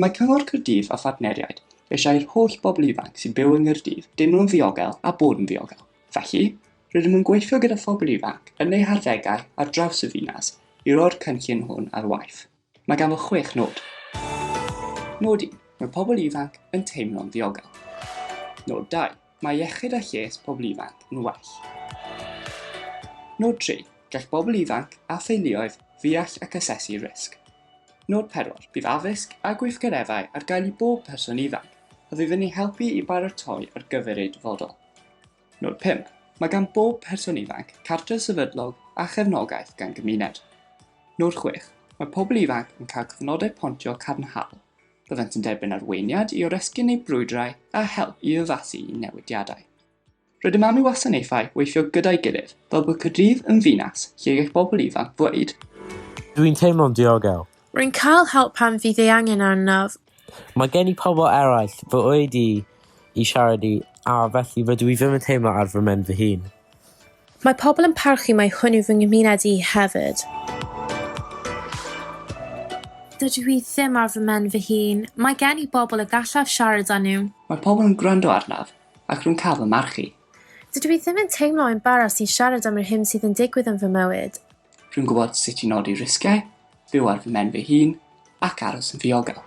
Mae Cyngor Caerdydd a phartneriaid eisiau'r holl bobl ifanc sy'n byw yng Nghaerdydd deimlo'n ddiogel a bod yn ddiogel. Felly, rydym yn gweithio gyda phobl ifanc yn eu harddegau ar draws y ddinas i roi'r cynllun hwn ar waith. Mae ganddo 6 nod. Nod 1. Mae pobl ifanc yn teimlo'n ddiogel. Nod 2. Mae iechyd a lles pobl ifanc yn well. Nod 3. Gall bobl ifanc a theuluoedd ddeall ac asesu risg. Nod 4. Bydd addysg a gweithgareddau ar gael i bob person ifanc, a fydd yn ei helpu i baratoi ar gyfer eu dyfodol. Nod 5. Mae gan bob person ifanc cartref sefydlog a chefnogaeth gan gymuned. Nod 6. Mae pobl ifanc yn cael cyfnodau pontio cadarnhaol. Byddent yn derbyn arweiniad i oresgyn eu brwydrau a help i addasu i newidiadau. Rydym am i wasanaethau weithio gyda'i gilydd fel bod Caerdydd yn ddinas lle gall bobl ifanc ddweud. Dwi'n teimlo'n diogel. Rwy'n cael help pan fydd ei angen arnaf. Mae gen i pobl eraill fy wedi'i i siarad i a felly rydw i ddim yn teimlo ar fy men fy hun. Mae pobl yn parchu mai hwn yw fy nghymuned i hefyd. Dydw i ddim ar fy men fy hun. Mae gen i bobl y gallaf siarad â nhw. Mae pobl yn gwrando arnaf ac rwy'n cael fy marchu. Dydw i ddim yn teimlo embaras i siarad am yr hyn sydd yn digwydd yn fy mywyd. Rwy'n gwybod sut i nodi risgiau, byw ar fy men fy hun, ac aros yn ddiogel.